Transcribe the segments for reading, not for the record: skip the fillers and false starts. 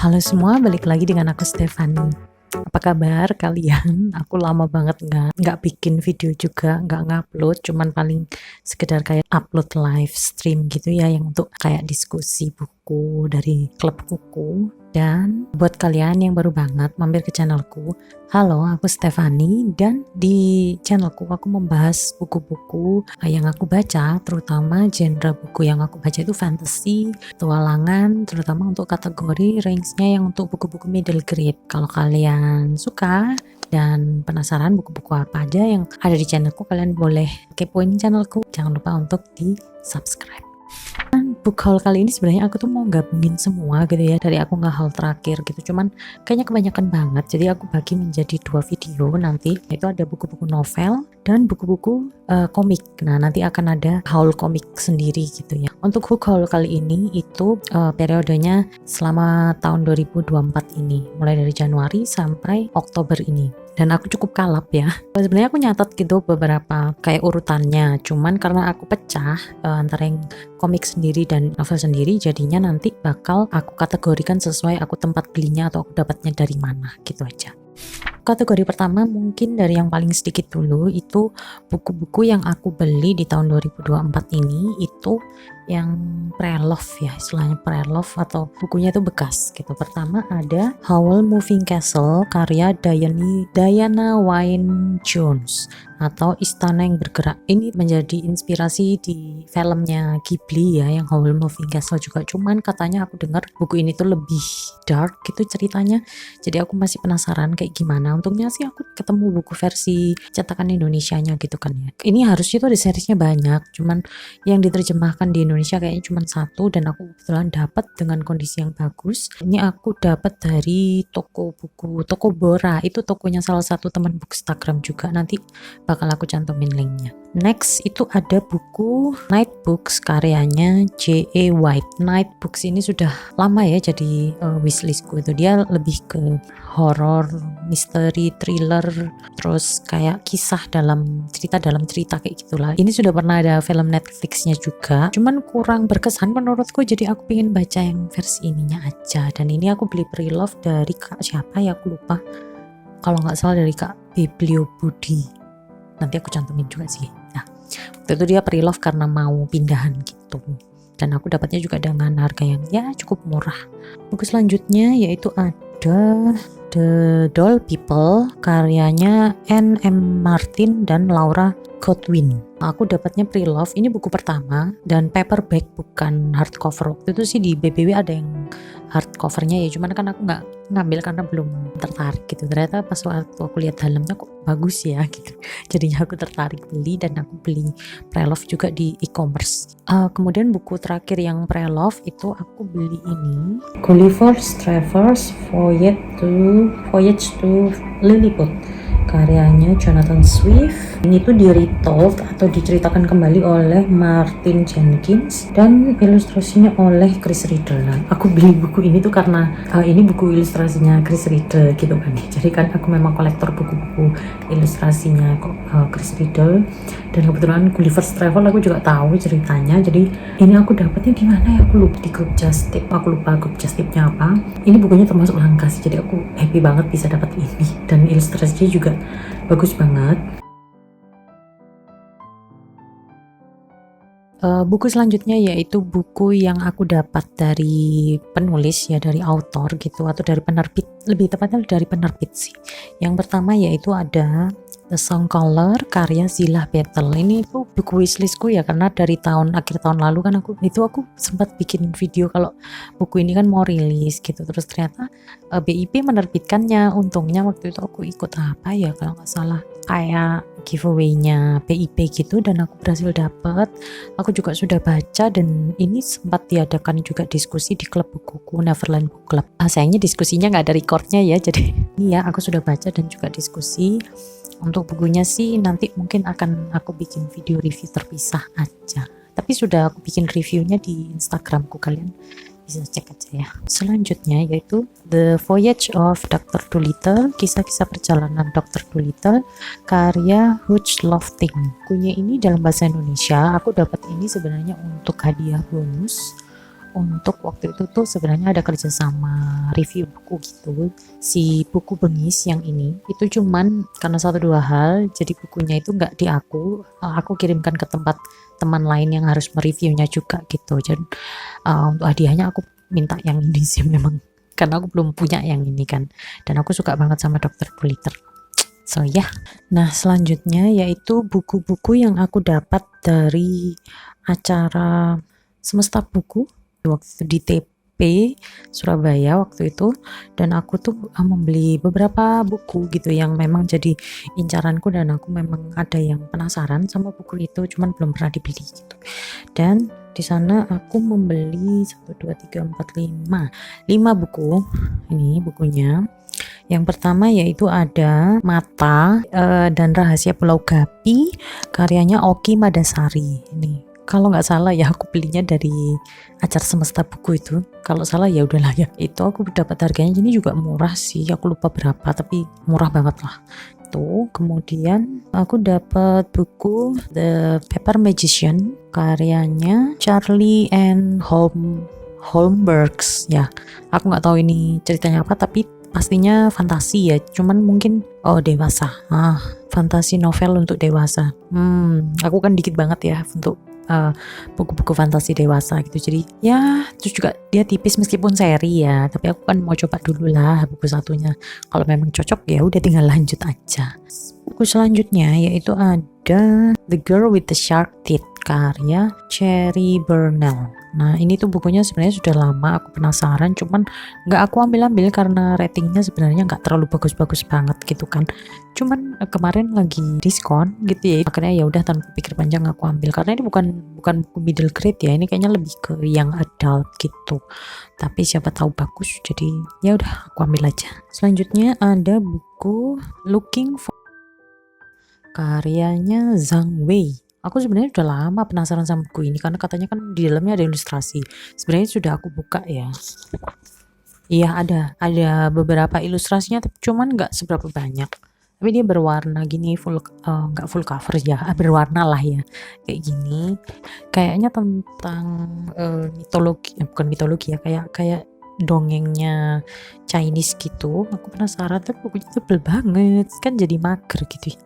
Halo semua, balik lagi dengan aku Stefani. Apa kabar kalian? Aku lama banget nggak bikin video juga, nggak ngupload, cuman paling sekedar kayak upload live stream gitu ya, yang untuk kayak diskusi buku dari klub buku. Dan buat kalian yang baru banget mampir ke channelku, halo, aku Stefani, dan di channelku aku membahas buku-buku yang aku baca, terutama genre buku yang aku baca itu fantasy, petualangan, terutama untuk kategori range-nya yang untuk buku-buku middle grade. Kalau kalian suka dan penasaran buku-buku apa aja yang ada di channelku, kalian boleh kepoin channelku. Jangan lupa untuk di subscribe. Book haul kali ini sebenarnya aku tuh mau gabungin semua gitu ya, dari aku nge-haul terakhir gitu, cuman kayaknya kebanyakan banget, jadi aku bagi menjadi 2 video nanti. Itu ada buku-buku novel dan buku-buku komik. Nah, nanti akan ada haul komik sendiri gitu ya. Untuk book haul kali ini itu periodenya selama tahun 2024 ini, mulai dari Januari sampai Oktober ini. Dan aku cukup kalap ya. Sebenarnya aku nyatat gitu beberapa kayak urutannya, cuman karena aku pecah antara yang komik sendiri dan novel sendiri, jadinya nanti bakal aku kategorikan sesuai aku tempat belinya atau aku dapatnya dari mana gitu aja. Kategori pertama mungkin dari yang paling sedikit dulu, itu buku-buku yang aku beli di tahun 2024 ini, itu yang pre-love ya, istilahnya pre-love atau bukunya itu bekas gitu. Pertama ada Howl Moving Castle karya Diana Wynne Jones atau Istana yang Bergerak. Ini menjadi inspirasi di filmnya Ghibli ya, yang Howl Moving Castle juga, cuman katanya aku dengar buku ini tuh lebih dark gitu ceritanya, jadi aku masih penasaran kayak gimana. Untungnya sih aku ketemu buku versi cetakan Indonesianya gitu kan ya. Ini harusnya tuh ada seriesnya banyak, cuman yang diterjemahkan di Indonesia kayaknya cuma satu, dan aku kebetulan dapat dengan kondisi yang bagus. Ini aku dapat dari toko buku, toko Bora, itu tokonya salah satu teman Bookstagram juga, nanti bakal aku cantumin linknya. Next itu ada buku Night Books karyanya J.A. White. Night Books ini sudah lama ya jadi wishlistku. Itu dia lebih ke horor, misteri, thriller, terus kayak kisah dalam cerita kayak gitulah. Ini sudah pernah ada film Netflixnya juga, cuman kurang berkesan menurutku, jadi aku pengen baca yang versi ininya aja. Dan ini aku beli pre-love dari kak siapa ya, aku lupa, kalau nggak salah dari kak Biblio Budi, nanti aku cantumin juga sih. Nah, waktu itu dia pre-love karena mau pindahan gitu, dan aku dapatnya juga dengan harga yang ya cukup murah. Buku selanjutnya yaitu ada The Doll People karyanya N.M. Martin dan Laura Godwin. Aku dapatnya pre-love, ini buku pertama dan paperback bukan hardcover. Waktu itu sih di BBW ada yang hardcovernya ya, cuman kan aku nggak ngambil karena belum tertarik gitu. Ternyata pas waktu aku lihat dalamnya kok bagus ya gitu, jadinya aku tertarik beli, dan aku beli pre-love juga di e-commerce. Kemudian buku terakhir yang pre-love itu aku beli ini, Gulliver's Travels Voyage to Lilliput karyanya Jonathan Swift. Ini tuh di-retold atau diceritakan kembali oleh Martin Jenkins dan ilustrasinya oleh Chris Riddle. Nah, aku beli buku ini tuh karena ini buku ilustrasinya Chris Riddle gitu kan. Jadi kan aku memang kolektor buku-buku ilustrasinya Chris Riddle, dan kebetulan Gulliver's Travel aku juga tahu ceritanya. Jadi ini aku dapatnya di mana ya, aku lupa, di grup Just Tip, aku lupa grup Just Tipnya apa. Ini bukunya termasuk langka sih, jadi aku happy banget bisa dapat ini, dan ilustrasinya juga bagus banget. Buku selanjutnya yaitu buku yang aku dapat dari penulis ya, dari author gitu, atau dari penerbit, lebih tepatnya dari penerbit sih. Yang pertama yaitu ada The Songcaller karya Zilah Battle. Ini tuh buku wishlistku ya, karena dari akhir tahun lalu kan aku sempat bikin video kalau buku ini kan mau rilis gitu, terus ternyata BIP menerbitkannya. Untungnya waktu itu aku ikut apa ya, kalau nggak salah kayak giveaway-nya BIP gitu, dan aku berhasil dapat. Aku juga sudah baca, dan ini sempat diadakan juga diskusi di klub bukuku Neverland Book Club. Sayangnya diskusinya nggak ada recordnya ya, jadi ini ya aku sudah baca dan juga diskusi. Untuk bukunya sih nanti mungkin akan aku bikin video review terpisah aja, tapi sudah aku bikin reviewnya di Instagramku, kalian bisa cek aja ya. Selanjutnya yaitu The Voyage of Dr. Dolittle, kisah-kisah perjalanan Dr. Dolittle karya Hugh Lofting. Bukunya ini dalam bahasa Indonesia. Aku dapat ini sebenarnya untuk hadiah bonus untuk waktu itu tuh sebenarnya ada kerjasama review buku gitu. Si buku Bengis yang ini itu cuman karena satu dua hal, jadi bukunya itu nggak di aku kirimkan ke tempat teman lain yang harus mereviewnya juga gitu. Jadi untuk hadiahnya aku minta yang ini sih memang, karena aku belum punya yang ini kan, dan aku suka banget sama Dr. Dolittle. So ya, nah selanjutnya yaitu buku-buku yang aku dapat dari acara Semesta Buku waktu itu di TP Surabaya waktu itu, dan aku tuh membeli beberapa buku gitu yang memang jadi incaranku, dan aku memang ada yang penasaran sama buku itu cuman belum pernah dibeli gitu. Dan di sana aku membeli 1 2 3 4 5 buku. Ini bukunya. Yang pertama yaitu ada Mata dan Rahasia Pulau Gapi, karyanya Oki Madasari. Ini kalau nggak salah ya, aku belinya dari acara Semesta Buku itu. Kalau salah ya udahlah ya. Itu aku dapat harganya ini juga murah sih, aku lupa berapa tapi murah banget lah. Tuh, kemudian aku dapat buku The Paper Magician, karyanya Charlie and Holmbergs ya. Aku nggak tahu ini ceritanya apa, tapi pastinya fantasi ya, cuman mungkin dewasa. Fantasi novel untuk dewasa. Aku kan dikit banget ya untuk buku-buku fantasi dewasa gitu, jadi ya, terus juga dia tipis meskipun seri ya, tapi aku kan mau coba dulu lah buku satunya, kalau memang cocok ya udah tinggal lanjut aja. Buku selanjutnya yaitu ada The Girl with the Shark Teeth, karya Cherry Burnell. Nah ini tuh bukunya sebenarnya sudah lama aku penasaran, cuman nggak aku ambil karena ratingnya sebenarnya nggak terlalu bagus-bagus banget gitu kan. Cuman kemarin lagi diskon gitu ya, akhirnya ya udah tanpa pikir panjang aku ambil, karena ini bukan buku middle grade ya, ini kayaknya lebih ke yang adult gitu. Tapi siapa tahu bagus, jadi ya udah aku ambil aja. Selanjutnya ada buku Looking for, karyanya Zhang Wei. Aku sebenarnya udah lama penasaran sama buku ini karena katanya kan di dalamnya ada ilustrasi. Sebenarnya sudah aku buka ya. Iya ada beberapa ilustrasinya, tapi cuman nggak seberapa banyak. Tapi dia berwarna gini, nggak full cover ya, berwarna lah ya, kayak gini. Kayaknya tentang mitologi, bukan mitologi ya, kayak dongengnya Chinese gitu. Aku penasaran, tapi bukunya tebel banget, kan jadi mager gitu ya.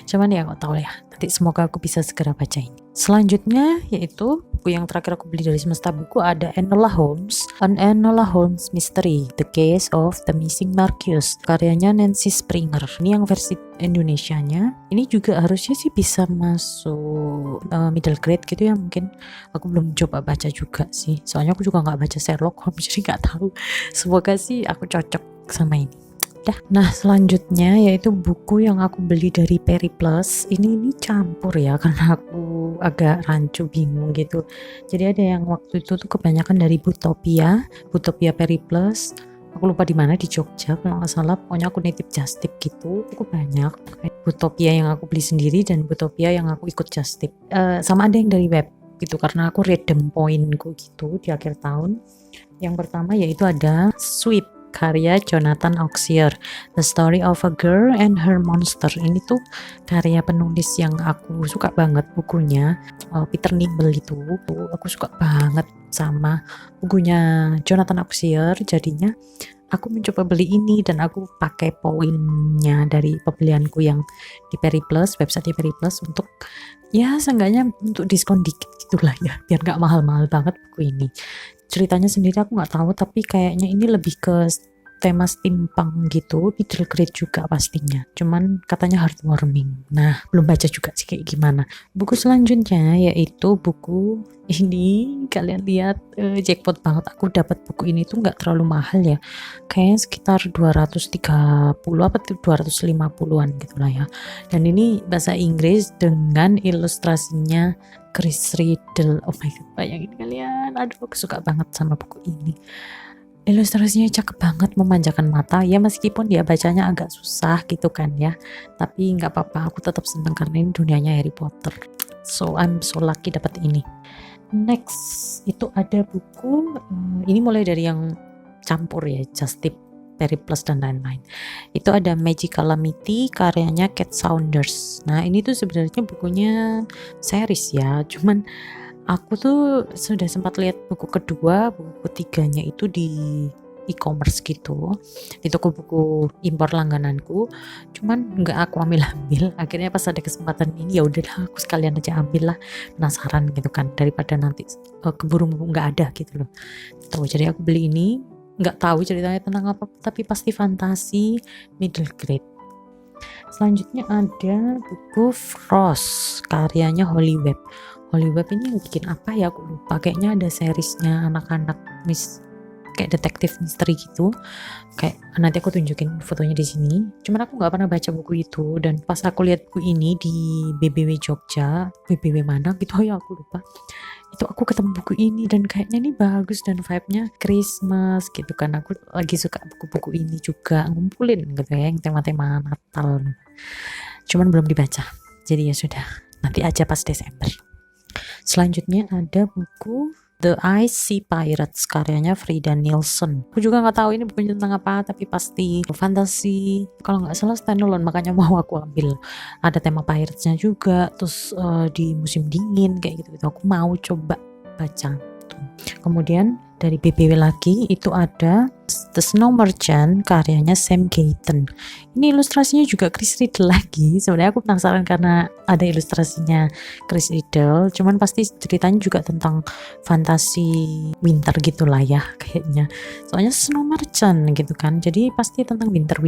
Cuman ya nggak tahu ya, nanti semoga aku bisa segera baca ini. Selanjutnya yaitu buku yang terakhir aku beli dari Semesta Buku, ada Enola Holmes, An Enola Holmes Mystery, The Case of the Missing Marcus, karyanya Nancy Springer. Ini yang versi Indonesianya. Ini juga harusnya sih bisa masuk middle grade gitu ya, mungkin. Aku belum coba baca juga sih, soalnya aku juga nggak baca Sherlock Holmes, jadi nggak tahu. Semoga sih aku cocok sama ini. Nah selanjutnya yaitu buku yang aku beli dari Periplus. Ini campur ya, karena aku agak rancu bingung gitu. Jadi ada yang waktu itu tuh kebanyakan dari Butopia Periplus. Aku lupa di mana, di Jogja kalau nggak salah. Pokoknya aku nitip just tip gitu. Aku banyak Butopia yang aku beli sendiri dan Butopia yang aku ikut just tip. Sama ada yang dari web gitu, karena aku redeem pointku gitu di akhir tahun. Yang pertama yaitu ada Sweet, karya Jonathan Auxier, The Story of a Girl and Her Monster. Ini tuh karya penulis yang aku suka banget bukunya, Peter Nimble itu. Aku suka banget sama bukunya Jonathan Auxier, jadinya aku mencoba beli ini dan aku pakai poinnya dari pembelianku yang di Periplus, website Periplus, untuk ya seenggaknya untuk diskon dikit gitulah ya, biar nggak mahal-mahal banget buku ini. Ceritanya sendiri aku nggak tahu, tapi kayaknya ini lebih ke tema steampunk gitu, middle grade juga pastinya, cuman katanya heartwarming. Nah belum baca juga sih kayak gimana. Buku selanjutnya yaitu buku ini, kalian lihat jackpot banget, aku dapat buku ini tuh nggak terlalu mahal ya, kayaknya sekitar 230 apa 250-an gitulah ya, dan ini bahasa Inggris dengan ilustrasinya Chris Riddle. Oh my god, bayangin kalian, aduh aku suka banget sama buku ini. Ilustrasinya cakep banget, memanjakan mata ya, meskipun dia bacanya agak susah gitu kan ya, tapi nggak apa-apa, aku tetap seneng karena ini dunianya Harry Potter. So I'm so lucky dapat ini. Next itu ada buku, ini mulai dari yang campur ya, Just Tip, Periplus dan lain-lain. Itu ada Magic Calamity, karyanya Cat Saunders. Nah ini tuh sebenarnya bukunya series ya, cuman Aku tuh sudah sempat lihat buku kedua, buku ketiganya itu di e-commerce gitu, di toko buku impor langgananku, cuman nggak aku ambil-ambil. Akhirnya pas ada kesempatan ini, ya udahlah aku sekalian aja ambil lah, penasaran gitu kan, daripada nanti keburu nggak ada gitu loh. Tuh, jadi aku beli ini, nggak tahu ceritanya tentang apa, tapi pasti fantasi middle grade. Selanjutnya ada buku Frost, karyanya Holly Webb. Holly Webb ini bikin apa ya, aku lupa, kayaknya ada seriesnya anak-anak kayak detektif misteri gitu. Kayak nanti aku tunjukin fotonya di sini. Cuman aku nggak pernah baca buku itu, dan pas aku lihat buku ini di BBW Jogja, BBW mana gitu ya aku lupa. Itu aku ketemu buku ini dan kayaknya ini bagus dan vibe-nya Christmas gitu kan. Aku lagi suka buku-buku ini juga, ngumpulin gitu ya yang tema-tema Natal. Cuman belum dibaca. Jadi ya sudah, nanti aja pas Desember. Selanjutnya ada buku The Ice Sea Pirates, karyanya Frida Nielsen. Aku juga nggak tahu ini bukunya tentang apa, tapi pasti fantasi. Kalau nggak salah standalone, makanya mau aku ambil. Ada tema piratesnya juga, terus di musim dingin kayak gitu. Aku mau coba baca. Kemudian dari BBW lagi itu ada The Snow Merchant, karyanya Sam Gayton. Ini ilustrasinya juga Chris Riddle lagi. Sebenarnya aku penasaran karena ada ilustrasinya Chris Riddle, cuman pasti ceritanya juga tentang fantasi winter gitulah ya kayaknya. Soalnya Snow Merchant gitu kan, jadi pasti tentang winter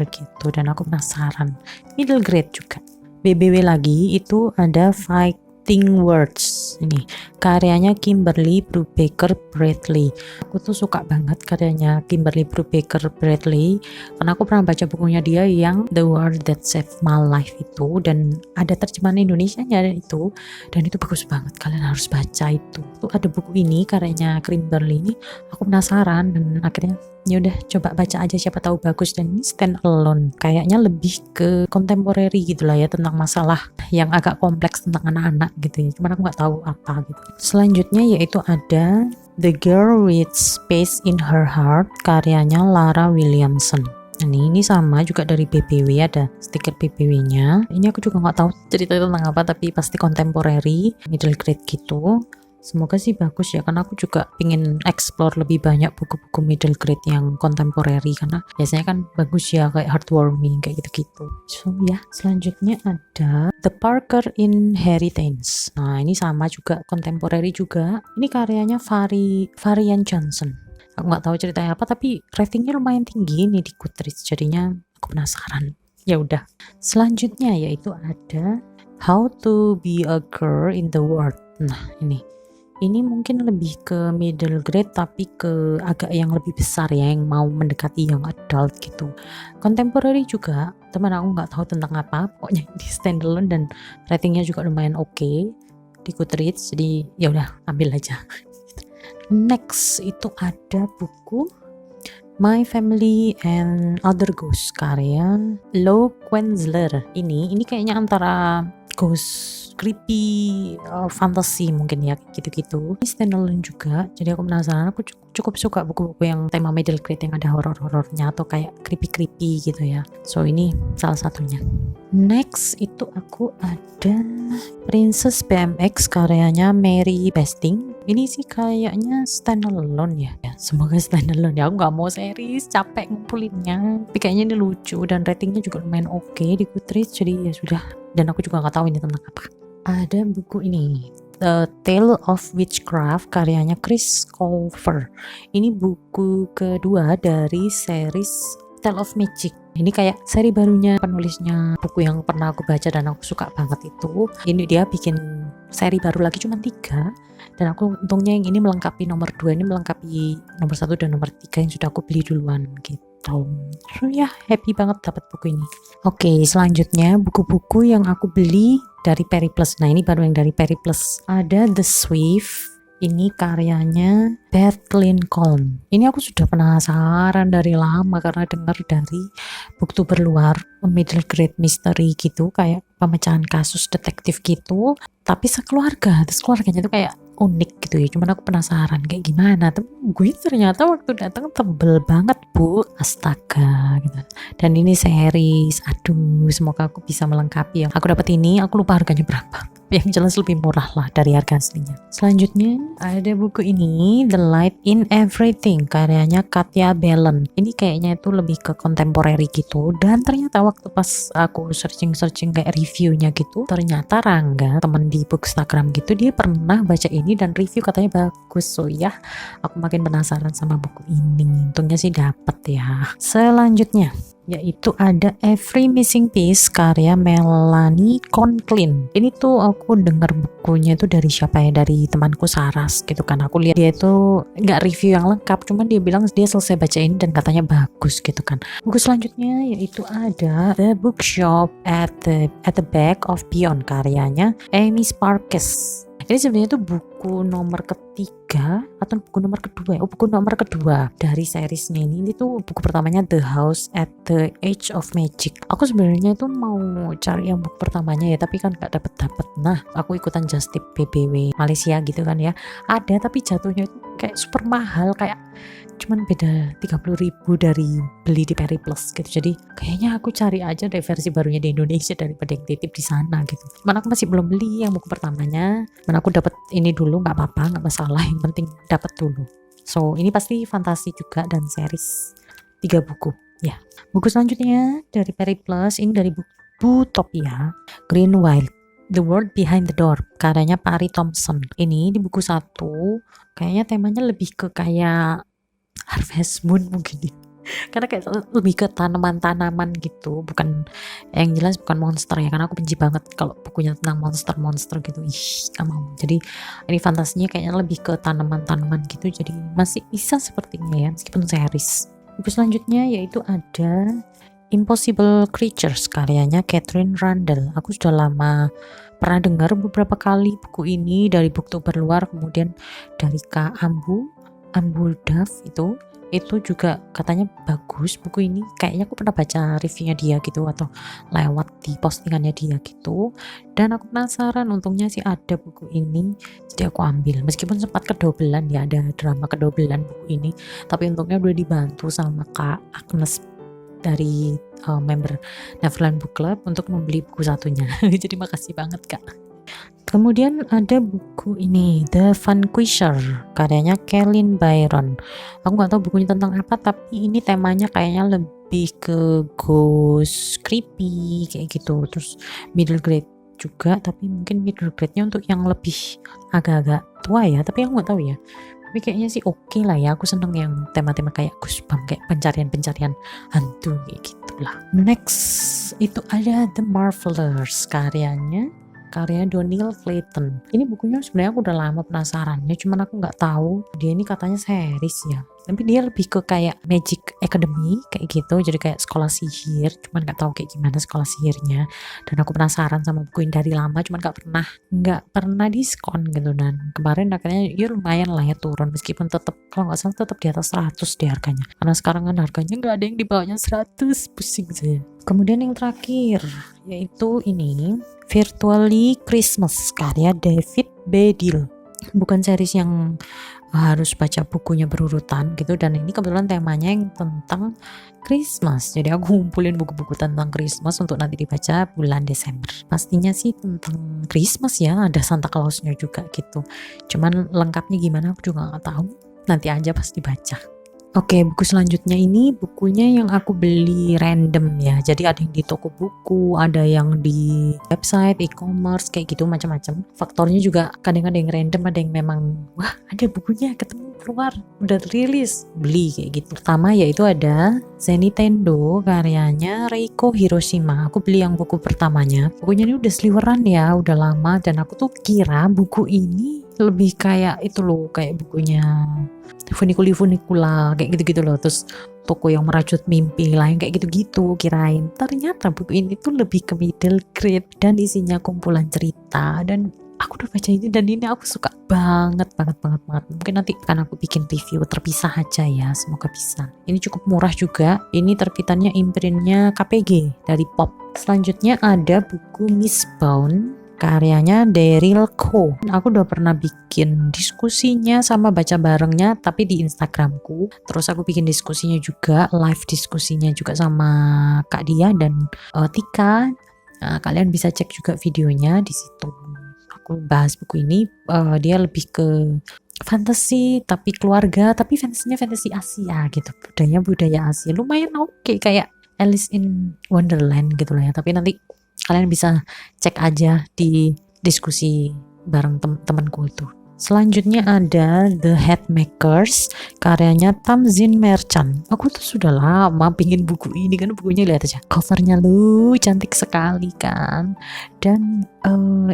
gitu, dan aku penasaran. Middle grade juga. BBW lagi itu ada Fighting Words, ini karyanya Kimberly Brubaker Bradley. Aku tuh suka banget karyanya Kimberly Brubaker Bradley karena aku pernah baca bukunya dia yang The War That Saved My Life itu, dan ada terjemahan Indonesianya itu, dan itu bagus banget, kalian harus baca itu. Tuh ada buku ini karyanya Kimberly ini, aku penasaran dan akhirnya ya udah coba baca aja, siapa tahu bagus. Dan ini stand alone, kayaknya lebih ke contemporary gitu lah ya, tentang masalah yang agak kompleks tentang anak-anak gitu ya, cuman aku nggak tahu apa gitu. Selanjutnya yaitu ada The Girl with Space in Her Heart, karyanya Lara Williamson. Ini sama juga dari BBW, ada stiker BBW-nya. Ini aku juga nggak tahu ceritanya tentang apa, tapi pasti contemporary, middle grade gitu. Semoga sih bagus ya, karena aku juga pingin explore lebih banyak buku-buku middle grade yang contemporary, karena biasanya kan bagus ya, kayak heartwarming kayak gitu-gitu. So ya, selanjutnya ada The Parker Inheritance. Nah ini sama juga contemporary juga. Ini karyanya Varian Johnson. Aku nggak tahu ceritanya apa, tapi ratingnya lumayan tinggi nih di Goodreads, jadinya aku penasaran. Ya udah. Selanjutnya yaitu ada How to Be a Girl in the World. Nah ini mungkin lebih ke middle grade, tapi ke agak yang lebih besar ya, yang mau mendekati young adult gitu. Contemporary juga, teman aku nggak tahu tentang apa, pokoknya di standalone dan ratingnya juga lumayan oke di Goodreads, jadi ya udah ambil aja. Next itu ada buku My Family and Other Ghosts, karya Lo Quenzler. Ini kayaknya antara ghost creepy fantasy mungkin ya, gitu-gitu. Ini standalone juga, jadi aku penasaran. Aku cukup suka buku-buku yang tema middle grade yang ada horor-horornya atau kayak creepy gitu ya. So ini salah satunya. Next itu aku ada Princess BMX, karyanya Mary Besting. Ini sih kayaknya standalone ya. Semoga standalone ya, aku nggak mau series, capek ngumpulinnya. Tapi kayaknya ini lucu dan ratingnya juga lumayan oke di Goodreads, jadi ya sudah. Dan aku juga nggak tahu ini tentang apa. Ada buku ini, The Tale of Witchcraft, karyanya Chris Colfer. Ini buku kedua dari series Tale of Magic. Ini kayak seri barunya penulisnya buku yang pernah aku baca dan aku suka banget itu. Ini dia bikin seri baru lagi, cuma 3, dan aku untungnya yang ini melengkapi nomor 2, ini melengkapi nomor 1 dan nomor 3 yang sudah aku beli duluan gitu. So ya happy banget dapat buku ini. Oke, selanjutnya buku-buku yang aku beli dari Periplus. Nah ini baru yang dari Periplus. Ada The Swift. Ini karyanya Beth Lincoln. Ini aku sudah penasaran dari lama karena dengar dari booktuber luar, middle grade mystery gitu, kayak pemecahan kasus detektif gitu, tapi sekeluarga. Terus keluarganya tuh kayak unik gitu ya. Cuman aku penasaran kayak gimana. Tapi gue ternyata waktu datang tebel banget bu, astaga gitu. Dan ini series, aduh semoga aku bisa melengkapi ya. Aku dapat ini, aku lupa harganya berapa. yang jelas lebih murah lah dari harga aslinya. Selanjutnya ada buku ini, The Light in Everything, karyanya Katja Bellen. Ini kayaknya itu lebih ke contemporary gitu, dan ternyata waktu pas aku searching kayak reviewnya gitu, ternyata Rangga, temen di Bookstagram gitu, dia pernah baca ini dan review katanya bagus. So ya, aku makin penasaran sama buku ini. Untungnya sih dapet ya. Selanjutnya yaitu ada Every Missing Piece karya Melanie Conklin. Ini tuh aku denger bukunya itu dari siapa ya, dari temanku Saras gitu kan. Aku lihat dia itu nggak review yang lengkap, cuman dia bilang dia selesai baca ini dan katanya bagus gitu kan. Buku selanjutnya yaitu ada The Bookshop at the Back of Beyond, karyanya Amy Sparks. Ini sebenarnya tuh buku nomor ketiga atau buku nomor kedua ya? Buku nomor kedua dari seriesnya ini. Ini tuh buku pertamanya The House at the Edge of Magic. Aku sebenarnya itu mau cari yang buku pertamanya ya, tapi kan gak dapet. Nah, aku ikutan Just Tip PBW Malaysia gitu kan ya. Ada, tapi jatuhnya itu kayak super mahal, kayak cuman beda 30.000 dari beli di Periplus gitu. Jadi kayaknya aku cari aja deh versi barunya di Indonesia daripada yang titip di sana gitu. Cuman aku masih belum beli yang buku pertamanya. Cuman aku dapat ini dulu, nggak apa-apa, nggak masalah, yang penting dapat dulu. So ini pasti fantasi juga dan series 3 buku ya. Buku selanjutnya dari Periplus, ini dari buku Topia, Green Wild, The World Behind the Door, karyanya Pari Thompson. Ini di buku 1 kayaknya temanya lebih ke kayak Harvest Moon mungkin ya. Karena kayak lebih ke tanaman-tanaman gitu, bukan yang jelas bukan monster ya, karena aku benci banget kalau bukunya tentang monster gitu, gak mau. Jadi ini fantasinya kayaknya lebih ke tanaman-tanaman gitu, jadi masih bisa sepertinya ya meskipun series. Buku selanjutnya yaitu ada Impossible Creatures, karyanya Catherine Randall. Aku sudah lama pernah dengar beberapa kali buku ini dari Booktober luar, kemudian dari Kak Duff itu juga katanya bagus buku ini. Kayaknya aku pernah baca reviewnya dia gitu atau lewat di postingannya dia gitu, dan aku penasaran. Untungnya sih ada buku ini, jadi aku ambil meskipun sempat kedobelan ya, ada drama kedobelan buku ini, tapi untungnya udah dibantu sama Kak Agnes dari member Neverland Book Club untuk membeli buku satunya. Jadi makasih banget Kak. Kemudian ada buku ini, The Vanquisher, karyanya Kailyn Byron. Aku nggak tahu bukunya tentang apa, tapi ini temanya kayaknya lebih ke ghost, creepy kayak gitu. Terus middle grade juga, tapi mungkin middle grade-nya untuk yang lebih agak-agak tua ya, tapi aku nggak tahu ya. Tapi kayaknya sih oke lah ya, aku seneng yang tema-tema kayak goosebumps, kayak pencarian hantu kayak gitulah. Next itu ada The Marvelers, karya Doniel Clayton. Ini bukunya sebenarnya aku udah lama penasarannya, cuman aku nggak tahu dia ini katanya series ya, tapi dia lebih ke kayak Magic Academy kayak gitu, jadi kayak sekolah sihir, cuman nggak tahu kayak gimana sekolah sihirnya. Dan aku penasaran sama buku ini dari lama, cuman nggak pernah diskon gitu, dan kemarin akhirnya ya lumayan lah ya turun, meskipun tetap kalau nggak salah tetap di atas 100 deh harganya, karena sekarang kan harganya nggak ada yang di bawahnya 100, pusing saya. Kemudian yang terakhir yaitu ini Virtually Christmas, karya David Baddiel. Bukan series yang harus baca bukunya berurutan gitu, dan ini kebetulan temanya yang tentang Christmas, jadi aku ngumpulin buku-buku tentang Christmas untuk nanti dibaca bulan Desember. Pastinya sih tentang Christmas ya, ada Santa Clausnya juga gitu, cuman lengkapnya gimana aku juga nggak tahu, nanti aja pas dibaca. Oke, buku selanjutnya ini bukunya yang aku beli random ya. Jadi ada yang di toko buku, ada yang di website e-commerce kayak gitu, macam-macam. Faktornya juga kadang ada yang random, ada yang memang wah ada bukunya ketemu keluar udah rilis, beli kayak gitu. Pertama yaitu ada Zenitendo, karyanya Reiko Hiroshima. Aku beli yang buku pertamanya. Bukunya ini udah sliweran ya, udah lama, dan aku tuh kira buku ini lebih kayak itu loh, kayak bukunya Funicula kayak gitu-gitu loh, terus toko yang merajut mimpi lah yang kayak gitu-gitu kirain. Ternyata buku ini tuh lebih ke middle grade dan isinya kumpulan cerita, dan aku udah baca ini dan ini aku suka banget. Mungkin nanti akan aku bikin review terpisah aja ya, semoga bisa. Ini cukup murah juga, ini terbitannya imprintnya KPG dari Pop. Selanjutnya ada buku Mistbound, karyanya Daryl Ko. Aku udah pernah bikin diskusinya sama baca barengnya, tapi di Instagramku. Terus aku bikin diskusinya juga, live diskusinya juga sama Kak Dia dan Tika. Nah, kalian bisa cek juga videonya di situ. aku bahas buku ini, dia lebih ke fantasi tapi keluarga, tapi fantasinya fantasi Asia gitu, budaya Asia lumayan oke, kayak Alice in Wonderland gitu lah ya. Tapi nanti kalian bisa cek aja di diskusi bareng temanku itu. Selanjutnya ada The Headmakers, karyanya Tamzin Merchant. Aku tuh sudah lama pingin buku ini, kan bukunya lihat aja, covernya lu cantik sekali kan. Dan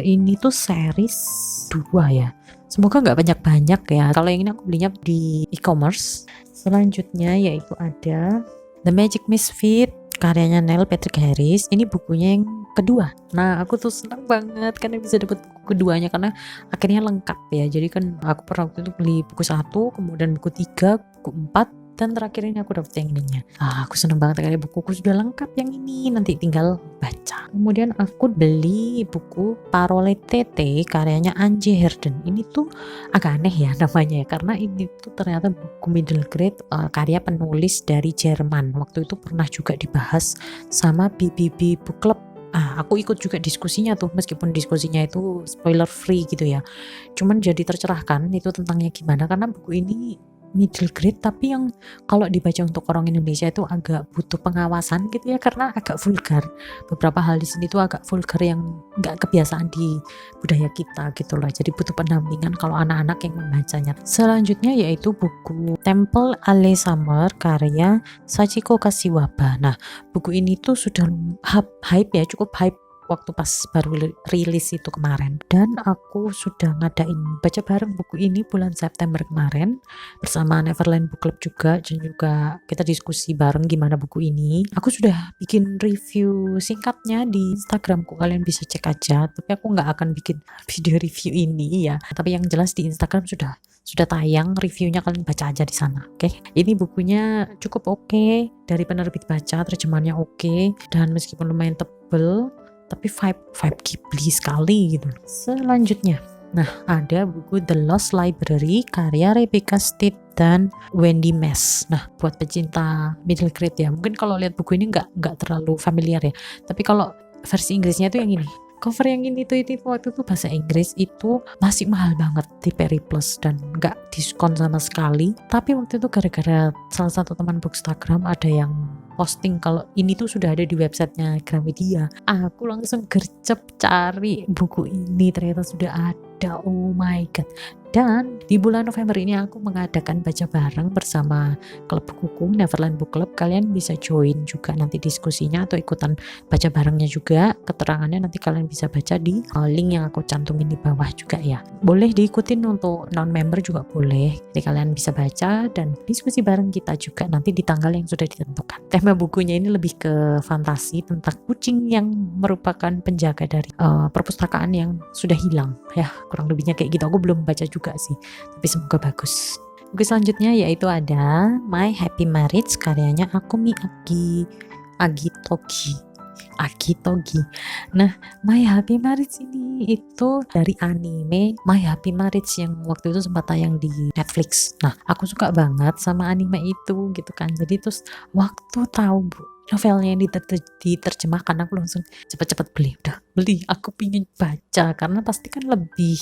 ini tuh series 2 ya. Semoga nggak banyak-banyak ya. Kalau yang ini aku belinya di e-commerce. Selanjutnya yaitu ada The Magic Misfit, karyanya Neil Patrick Harris. Ini bukunya yang kedua. Nah, aku tuh senang banget karena bisa dapat buku keduanya, karena akhirnya lengkap ya. Jadi kan aku pernah waktu itu beli buku 1, kemudian buku 3, buku 4, dan terakhir ini aku dapet yang ininya. Aku seneng banget karena bukuku sudah lengkap yang ini, nanti tinggal baca. Kemudian aku beli buku Parole Tete, karyanya Anje Herden. Ini tuh agak aneh ya namanya ya, karena ini tuh ternyata buku middle grade, karya penulis dari Jerman. Waktu itu pernah juga dibahas sama BBB Book Club. Aku ikut juga diskusinya tuh, meskipun diskusinya itu spoiler free gitu ya. Cuman jadi tercerahkan itu tentangnya gimana, karena buku ini middle grade tapi yang kalau dibaca untuk orang Indonesia itu agak butuh pengawasan gitu ya, karena agak vulgar. Beberapa hal di sini tuh agak vulgar yang nggak kebiasaan di budaya kita gitu loh. Jadi butuh pendampingan kalau anak-anak yang membacanya. Selanjutnya yaitu buku Temple Alley Summer, karya Sachiko Kashiwaba. Nah, buku ini tuh sudah hype ya, cukup hype waktu pas baru rilis itu kemarin, dan aku sudah ngadain baca bareng buku ini bulan September kemarin bersama Neverland Book Club juga, dan juga kita diskusi bareng gimana buku ini. Aku sudah bikin review singkatnya di Instagramku, kalian bisa cek aja, tapi aku nggak akan bikin video review ini ya, tapi yang jelas di Instagram sudah tayang reviewnya, kalian baca aja di sana. Oke. Ini bukunya cukup oke, dari penerbit Baca, terjemahannya oke, dan meskipun lumayan tebel tapi vibe Ghibli sekali gitu. Selanjutnya, nah ada buku The Lost Library, karya Rebecca Steed dan Wendy Mess. Nah, buat pecinta middle grade ya, mungkin kalau lihat buku ini nggak terlalu familiar ya, tapi kalau versi Inggrisnya itu yang ini, cover yang ini tuh itu waktu itu bahasa Inggris itu masih mahal banget di Periplus dan nggak diskon sama sekali. Tapi waktu itu gara-gara salah satu teman Bookstagram ada yang posting kalau ini tuh sudah ada di websitenya Gramedia, aku langsung gercep cari buku ini, ternyata sudah ada. Oh my god. Dan di bulan November ini aku mengadakan baca bareng bersama klub bukuku Neverland Book Club. Kalian bisa join juga nanti diskusinya atau ikutan baca barengnya juga. Keterangannya nanti kalian bisa baca di link yang aku cantumin di bawah juga ya. Boleh diikutin untuk non-member juga boleh. Jadi kalian bisa baca dan diskusi bareng kita juga nanti di tanggal yang sudah ditentukan. Tema bukunya ini lebih ke fantasi tentang kucing yang merupakan penjaga dari perpustakaan yang sudah hilang. Ya, kurang lebihnya kayak gitu. Aku belum baca juga sih, tapi semoga bagus. Buku selanjutnya yaitu ada My Happy Marriage, karyanya Akumi Agitogi. Nah, My Happy Marriage ini itu dari anime My Happy Marriage yang waktu itu sempat tayang di Netflix. Nah, aku suka banget sama anime itu gitu kan. Jadi terus waktu tahu novelnya yang diterjemahkan, aku langsung cepet-cepet beli. Aku pingin baca karena pasti kan lebih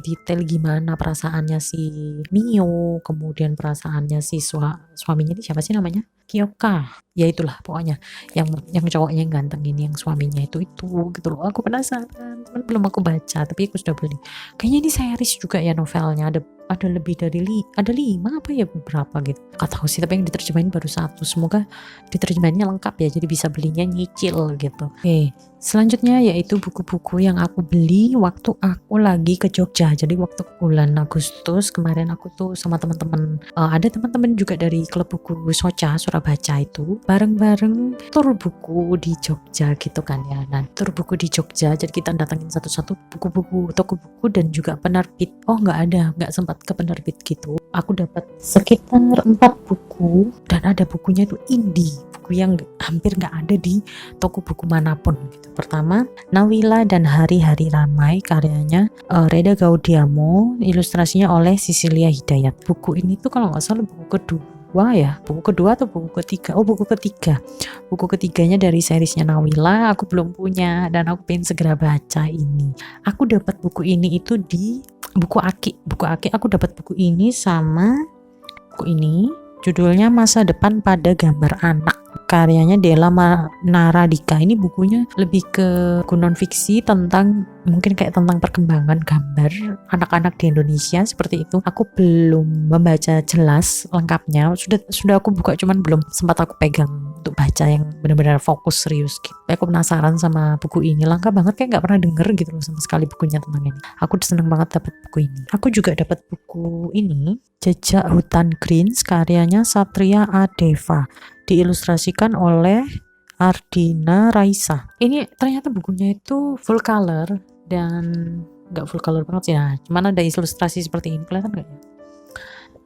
detail gimana perasaannya si Mio, kemudian perasaannya si suaminya ini siapa sih namanya, Kyoka, ya itulah pokoknya yang cowoknya yang ganteng ini, yang suaminya itu gitu loh. Aku penasaran, cuman belum aku baca, tapi aku sudah beli. Kayaknya ini series juga ya novelnya, ada lebih dari 5 apa ya, beberapa gitu, gak tahu sih, tapi yang diterjemahin baru 1. Semoga diterjemahinnya lengkap ya, jadi bisa belinya nyicil gitu. Oke, selanjutnya yaitu buku-buku yang aku beli waktu aku lagi ke Jogja. Jadi waktu bulan Agustus kemarin aku tuh sama teman-teman, ada teman-teman juga dari klub buku Soca Surabaca itu bareng-bareng tur buku di Jogja gitu kan ya. Nah, tur buku di Jogja, jadi kita datangin satu-satu buku-buku, toko buku dan juga penerbit. Nggak sempat ke penerbit gitu. Aku dapat sekitar 4 buku dan ada bukunya itu indie, buku yang hampir nggak ada di toko buku manapun gitu. Pertama, Nawila dan Hari-Hari Ramai, karyanya Reda Gaudiamo, ilustrasinya oleh Cecilia Hidayat. Buku ini tuh kalau nggak salah buku kedua ya, buku kedua atau buku ketiga? Oh, buku ketiga. Buku ketiganya dari seriesnya Nawila, aku belum punya dan aku pengen segera baca ini. Aku dapat buku ini itu di buku Aki. Buku Aki aku dapat buku ini sama buku ini. Judulnya Masa Depan pada Gambar Anak. Karyanya Della Naradika. Ini bukunya lebih ke buku non fiksi tentang mungkin kayak tentang perkembangan gambar anak-anak di Indonesia seperti itu. Aku belum membaca jelas lengkapnya. Sudah aku buka, cuman belum sempat aku pegang untuk baca yang benar-benar fokus serius gitu. Aku penasaran sama buku ini. Langka banget, kayak nggak pernah denger gitu loh sama sekali bukunya tentang ini. Aku seneng banget dapat buku ini. Aku juga dapat buku ini, Jejak Hutan Greens, karyanya Satria Adeva, diilustrasikan oleh Ardina Raisa. Ini ternyata bukunya itu full color dan nggak full color banget sih, nah, cuman ada ilustrasi seperti ini, kelihatan nggak ya?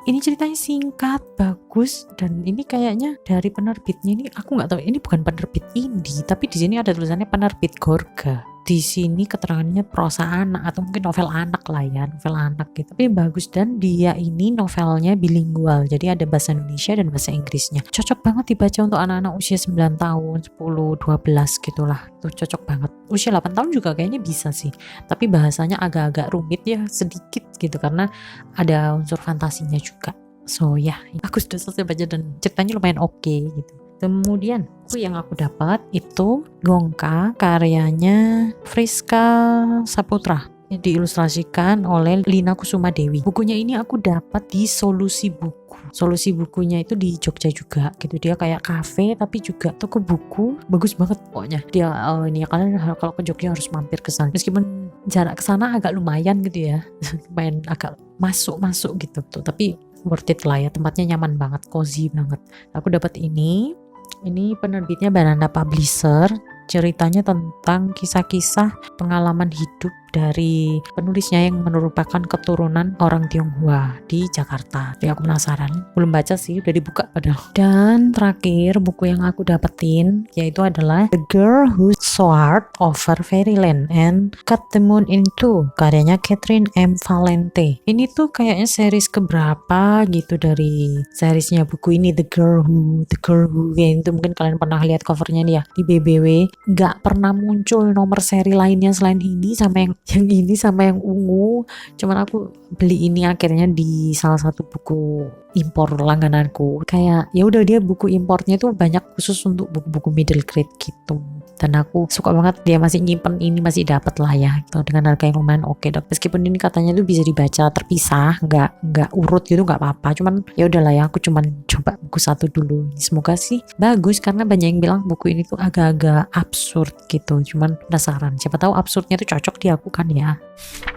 Ini ceritanya singkat, bagus, dan ini kayaknya dari penerbitnya ini aku nggak tahu, ini bukan penerbit indie, tapi di sini ada tulisannya penerbit Gorga. Di sini keterangannya prosa anak atau mungkin novel anak lah ya, novel anak gitu. Tapi bagus, dan dia ini novelnya bilingual, jadi ada bahasa Indonesia dan bahasa Inggrisnya. Cocok banget dibaca untuk anak-anak usia 9 tahun, 10, 12 gitulah. Itu cocok banget. Usia 8 tahun juga kayaknya bisa sih. Tapi bahasanya agak-agak rumit ya sedikit gitu karena ada unsur fantasinya juga. So ya, aku sudah selesai baca dan ceritanya lumayan oke gitu. Kemudian yang aku dapat itu Gongka, karyanya Friska Saputra, diilustrasikan oleh Lina Kusuma Dewi. Bukunya ini aku dapat di Solusi Buku. Solusi bukunya itu di Jogja juga gitu. Dia kayak kafe tapi juga toko buku. Bagus banget pokoknya. Dia ini kalian kalau ke Jogja harus mampir ke sana. Meskipun jarak ke sana agak lumayan gitu ya. Lumayan agak masuk gitu tuh. Tapi worth it lah ya. Tempatnya nyaman banget, cozy banget. Aku dapat ini. Ini penerbitnya Banana Publisher. Ceritanya tentang kisah-kisah pengalaman hidup dari penulisnya yang merupakan keturunan orang Tionghoa di Jakarta. Jadi aku penasaran, belum baca sih, udah dibuka padahal. Dan terakhir buku yang aku dapetin yaitu adalah The Girl Who Soared Over Fairyland and Cut the Moon in Two, karyanya Catherine M. Valente. Ini tuh kayaknya series keberapa gitu dari seriesnya buku ini, The Girl Who yang itu mungkin kalian pernah lihat covernya nih ya di BBW. Nggak pernah muncul nomor seri lainnya selain ini sama yang ini sama yang ungu. Cuman aku beli ini akhirnya di salah satu buku impor langgananku. Kayak ya udah, dia buku importnya tuh banyak khusus untuk buku-buku middle grade gitu. Dan aku suka banget dia masih nyimpen ini, masih dapat lah ya gitu, dengan harga yang lumayan oke. Meskipun ini katanya tuh bisa dibaca terpisah, nggak urut gitu, nggak apa-apa. Cuman ya udahlah ya, aku cuman coba buku satu dulu. Semoga sih bagus karena banyak yang bilang buku ini tuh agak-agak absurd gitu. Cuman penasaran, siapa tahu absurdnya tuh cocok di aku kan ya.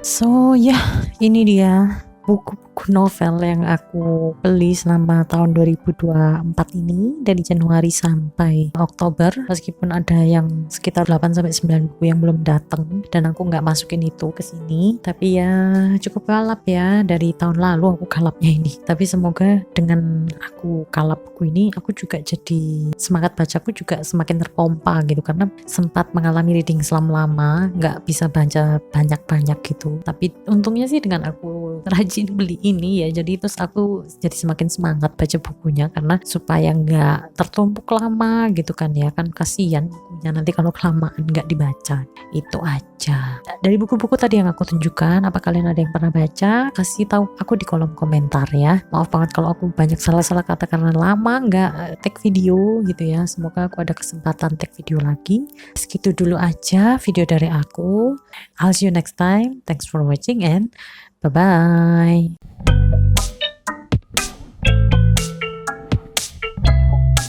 So ya, ini dia buku-buku novel yang aku beli selama tahun 2024 ini dari Januari sampai Oktober, meskipun ada yang sekitar 8-9 buku yang belum datang dan aku nggak masukin itu ke sini, tapi ya cukup galap ya, dari tahun lalu aku galapnya ini. Tapi semoga dengan aku galap buku ini, aku juga jadi semangat bacaku juga semakin terpompa gitu, karena sempat mengalami reading slump lama, nggak bisa baca banyak-banyak gitu. Tapi untungnya sih dengan aku rajin beli ini ya, jadi terus aku jadi semakin semangat baca bukunya karena supaya nggak tertumpuk lama gitu kan ya, kan kasihan bukunya nanti kalau kelamaan nggak dibaca. Itu aja dari buku-buku tadi yang aku tunjukkan. Apa kalian ada yang pernah baca? Kasih tahu aku di kolom komentar ya. Maaf banget kalau aku banyak salah-salah kata karena lama nggak tag video gitu ya. Semoga aku ada kesempatan tag video lagi. Segitu dulu aja video dari aku. I'll see you next time. Thanks for watching and bye-bye.